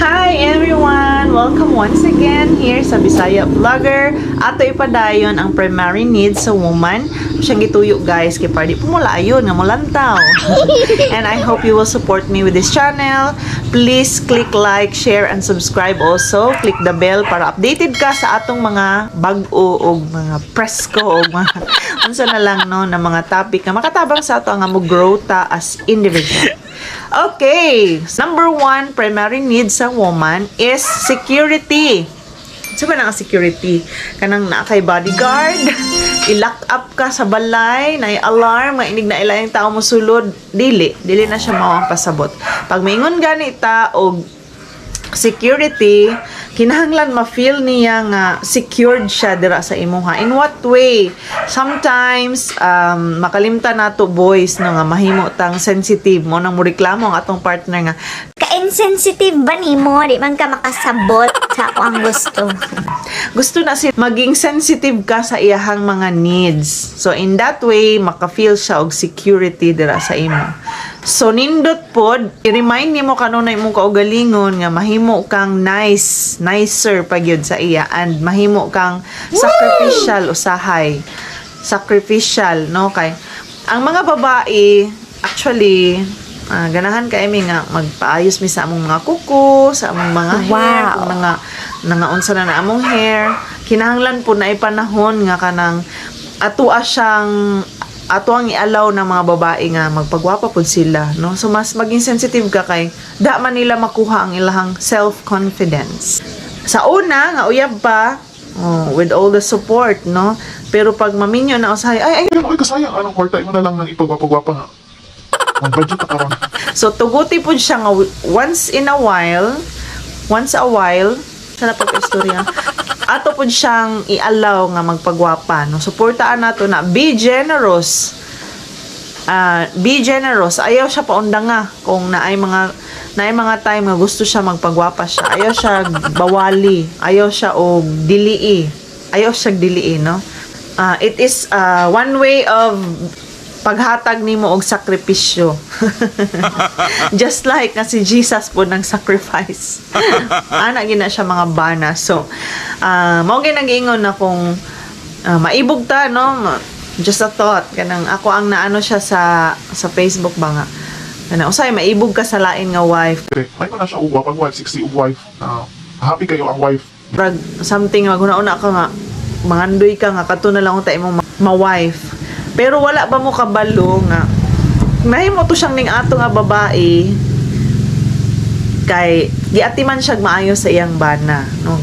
Hi everyone! Welcome once again here sa Bisaya Vlogger. Ato ipadayon ang primary needs sa woman. Siyang gituyo guys, kay pardi pumulayon nga mulantaw. And I hope you will support me with this channel. Please click like, share, and subscribe also. Click the bell para updated ka sa atong mga bag-o o mga presko o mga unsa na lang no na mga topic nga makatabang sa ato nga mo grow ta as individual. Okay, number one primary need sa woman is security. So ba na security? Kanang na kay bodyguard, i-lock up ka sa balay, na alarm, mainig na ilang tao mo sulod, dili na siya mawang pasabot. Pag maingon ganita og security, kinahanglan ma-feel niya nga secured siya dira sa imuha. In what way? Sometimes makalimtan nato boys no nga mahimo tang sensitive mo nang mureklamo ang atong partner nga ka-insensitive ba nimo? Di man ka makasabot sa ako ang gusto. gusto na si maging sensitive ka sa iyahang mga needs. So in that way maka-feel siya og security dira sa imo. So nindot pod, i-remind nimo kanunay imong kaugalingon nga mahimo kang nicer pagyud sa iya and mahimo kang sacrificial usahay. Sacrificial no kay ang mga babae actually ganahan kay mi nga magpaayos mi sa among mga kuko, sa among mga hair, kung nga unsa na among hair. Kinahanglan po na ipanahon nga kanang ato ang i-allow ng mga babae nga magpagwapa pud sila no, so mas maging sensitive ka kay da man nila makuha ang ilahang self-confidence sa una nga uyab pa with all the support no, pero pag maminyo na usahay ay Pero ay kasayang anong kwarta mo na lang ng ipagwapa-gwapa nga. Ang budget na karon. so tuguti pud siya nga once a while sa pag-istorya ato pud siyang i-allow nga magpagwapa no, suportaan nato na be generous, ayaw siya paundang nga kung naay mga time nga gusto siya magpagwapa siya, ayaw siya bawali, ayaw siya og dilii, no. It is one way of paghatag nimo og sakripisyo. Just like nga si Jesus po nang sacrifice. Ana gina siya mga bana. So, mao gyud nag-ingon na kung maibog ta no, just a thought kanang ako ang naano siya sa Facebook ba nga. Kanang usay maibog ka sa lain nga wife. Okay, may ko na siya uwa pag wife 60 wife. Happy kayo ang wife. Brag something maguna-una ka nga mangandoy ka nga kadto na lang unta imong ma-wife. Pero wala ba mo kabalo nga mahimo to siyang ning ato nga babae kay giatiman siya maayo sa iyang bana no,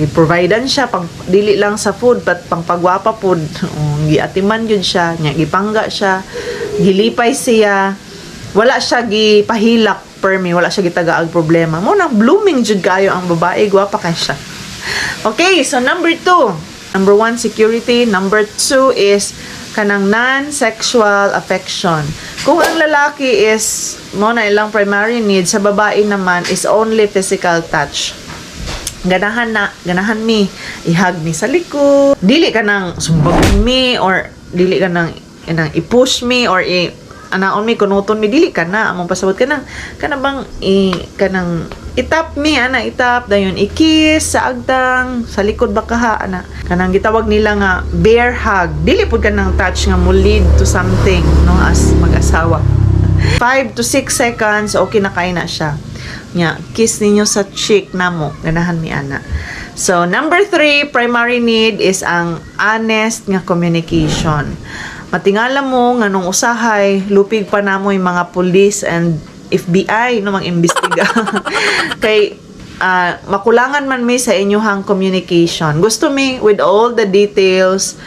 gi-providean siya pag dili lang sa food but pang pagwapa pod giatiman gyud siya nya gipangga siya gilipay siya wala siya gipahilak permi wala siya gitagaag problema mo nang blooming jud kayo ang babae gwapa kay siya. Okay, so number 1, security. Number 2 is kanang non-sexual affection. Kung ang lalaki is mo na ilang primary need, sa babae naman is only physical touch. Ganahan mi ihag mi sa likod. Dili ka nang sumbagin mi or dili ka nang i-push mi or anaon mi kunuton mi, dili ka na among pasabot ka nang bang kanang itap mi itap dayon i-kiss sa agtang sa likod ba kaha kanang gitawag nila nga bear hug, dili pud kanang touch nga mo lead to something no as mag-asawa. 5 to 6 seconds okay na kay na siya nya kiss ninyo sa cheek namo ganahan mi ana. So number 3 primary need is ang honest nga communication. Matingala mo nga nung usahay lupig pa namo yung mga police and FBI no mag-imbestiga kay makulangan man mi sa inyuhang communication. Gusto mi with all the details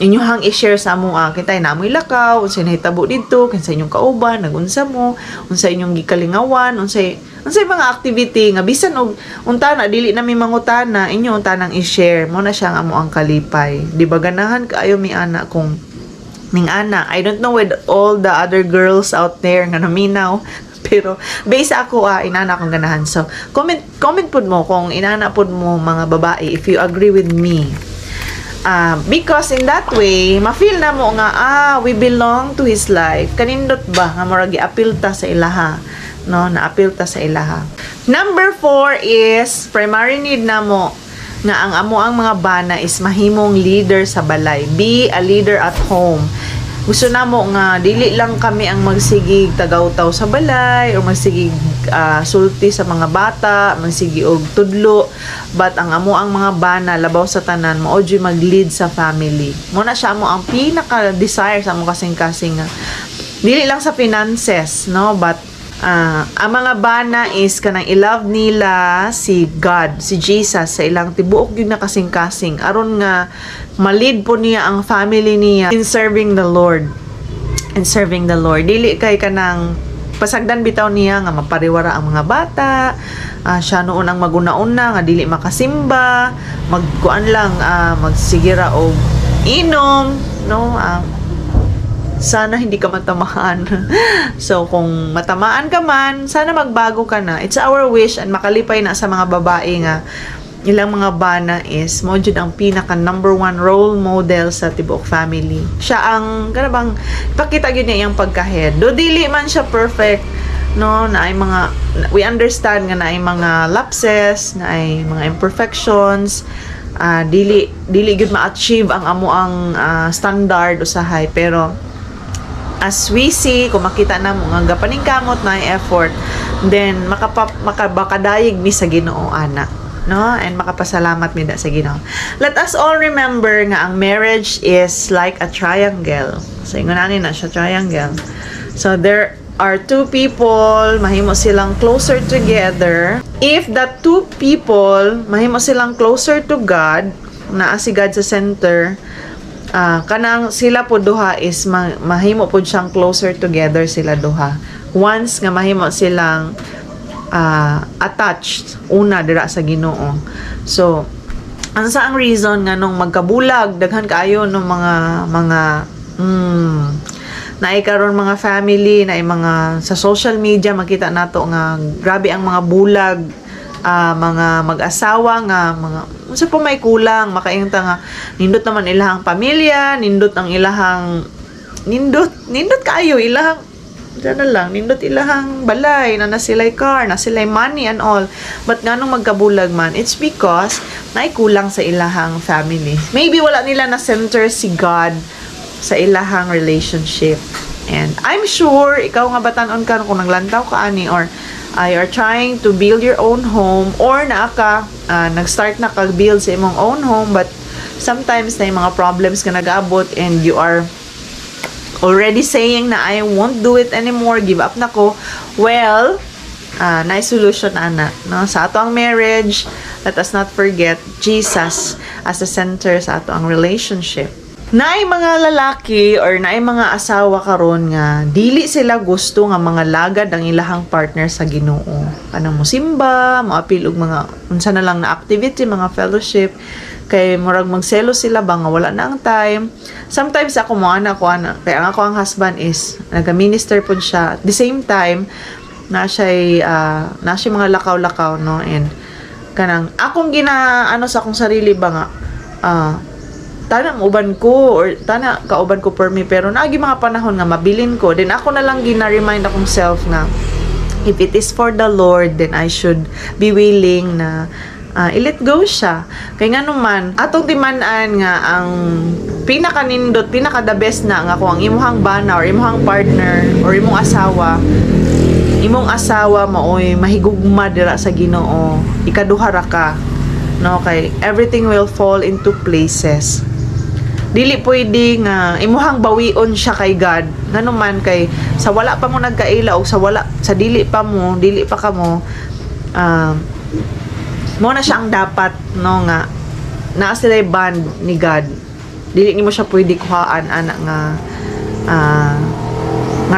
inyuhang i-share sa amo kitay namoy lakaw unsay nahitabo didto kinsa inyong kauban nagunsa mo unsay inyong gikalingawan unsay mga activity nga bisan og unta na dili na mi mangutana inyo unta nang i-share mo na siya nga amo ang kalipay. Di ba ganahan kaayo mi ana kung ning ana. I don't know with all the other girls out there nga naminaw pero base ako inana akong ganahan. So comment pud mo kung inana pud mo mga babae if you agree with me. Because in that way ma-feel na mo nga we belong to his life. Kanindot ba nga murag gi-appeal ta sa ilaha no, na-appeal ta sa ilaha. Number 4 is primary need na mo nga ang amo ang mga bana is mahimong leader sa balay. Be a leader at home. Gusto na mo nga dili lang kami ang magsigig tagaw-taw sa balay o magsigig sulti sa mga bata, magsigig og tudlo, but ang amo ang mga bana labaw sa tanan mo ojoy mag-lead sa family. Mo na siya mo ang pinaka-desire sa amo kasing-kasing nga dili lang sa finances, no, but ang mga bana is kanang i-love nila si God, si Jesus sa ilang tibuok yun na kasing-kasing aron nga malid po niya ang family niya in serving the Lord. Dili kay kanang pasagdan bitaw niya nga mapariwara ang mga bata, siya noon ang maguna-una nga dili makasimba, magkuan lang magsigira og inom, no, sana hindi ka matamaan. So, kung matamaan ka man, sana magbago ka na. It's our wish and makalipay na sa mga babae nga ilang mga bana is mo jud ang pinaka number 1 role model sa tibuok family. Siya ang kanabang ipakita gyud niya iyang pagka-head. Do dili man siya perfect, no, na ay mga we understand nga na ay mga lapses, na ay mga imperfections. Dili gyud ma-achieve ang amo ang standard usahay, pero as we see, kung makita na mo nga gapaning kamot na effort, then makabakadayig mi sa Ginoo ana, no, and makapasalamat mi da sa Ginoo. Let us all remember nga ang marriage is like a triangle. So ingon na siya triangle. So there are two people, mahimo silang closer together. If the two people mahimo silang closer to God, naa si God sa center, kanang sila po duha is mahimo po siyang closer together sila duha. Once nga mahimo silang attached una dira sa Ginoo. So, ano sa ang reason nga nung magkabulag daghan kaayo nung mga naay karon mga family, naay mga sa social media makita nato nga grabe ang mga bulag, mga mag-asawa nga mga unsa pa may kulang makainta nga nindot naman ilahang pamilya, nindot ang ilahang nindot kaayo ilahang nindot ilahang balay na sila'y car, na sila'y money and all, but nganong magkabulag man, it's because naay kulang sa ilahang family. Maybe wala nila na center si God sa ilahang relationship. And I'm sure ikaw nga batanon ka kung naglantaw ka ani or you are trying to build your own home or nag-start na kag-build sa imong own home, but sometimes na yung mga problems ka nag-aabot and you are already saying na I won't do it anymore, give up na ko. Well, nice solution ana, no? Sa ato ang marriage, let us not forget Jesus as the center sa ato ang relationship. Naay mga lalaki or naay mga asawa karon nga dili sila gusto nga mga lagad ang ilahang partner sa Ginoo. Kanang mosimba, moapil og mga unsa na lang na activity, mga fellowship, kay murag magselo sila ba nga wala na ang time. Sometimes ako mo ana kay ang ako ang husband is naga-minister pud siya. At the same time na siya mga lakaw-lakaw, no, and kanang akong sa akong sarili ba nga tana uban ko or tana kauban ko per me, pero naagi mga panahon nga mabilin ko, then ako na lang gina-remind akong self nga if it is for the Lord, then I should be willing na i-let go siya. Kay nga naman atong timan-an nga ang pinaka-nindot, pinaka-the best na nga kung ang imuhang bana or imuhang partner or imong asawa maoy mahigugma dira sa Ginoo, ikaduha ra ka, no, kay everything will fall into places. Dili pwede nga imuhang bawion siya kay God. Nganuman kay sa wala pa mo nagkaila o sa dili pa ka mo mo na siya ang dapat, no, nga naa sila band ni God. Dili nimo siya pwede kuhaan ana nga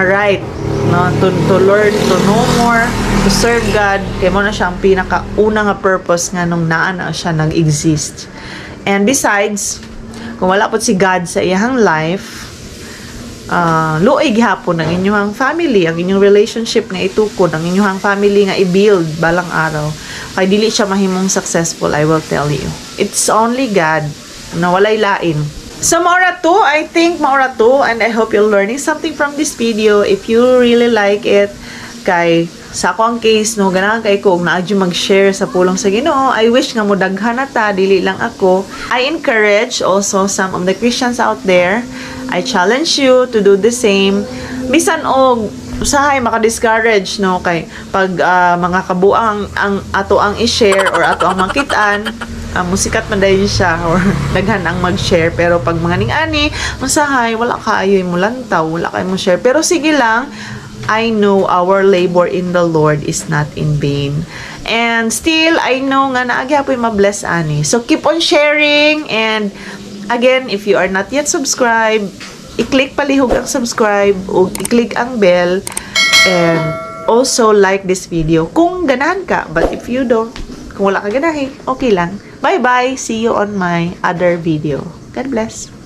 right, no, to learn to know more, to serve God. Kay mo na siya ang pinakauna nga purpose nga nung naa na siya nag-exist. And besides, kung wala po si God sa iyang life, luoy gihapon ang inyong family, ang inyong relationship nga itukod, ang inyong family nga i-build balang araw. Kay dili siya mahimong successful, I will tell you. It's only God na walay lain. So, maura to, I think maura to, and I hope you're learning something from this video. If you really like it, kay sa ako ang case, no, ganahan kay ko, na adyo mag-share sa pulong sa Ginoo. I wish nga mo daghan na ta, dili lang ako. I encourage also some of the Christians out there. I challenge you to do the same. Bisan og usahay maka-discourage, no, kay pag mga kabuang ang ato ang i-share or ato ang makitaan, musikat man dahil siya or daghan ang mag-share, pero pag mga ning-ani masahay, wala kaayoy mo lantaw, wala kayo mo share, pero sige lang, I know our labor in the Lord is not in vain, and still I know nga naagyapoy mabless ani, so keep on sharing. And again, if you are not yet subscribed, i-click palihog ang subscribe o i-click ang bell, and also like this video kung ganahan ka, but if you don't, kung wala ka ganahin, okay lang. Bye bye, see you on my other video. God bless.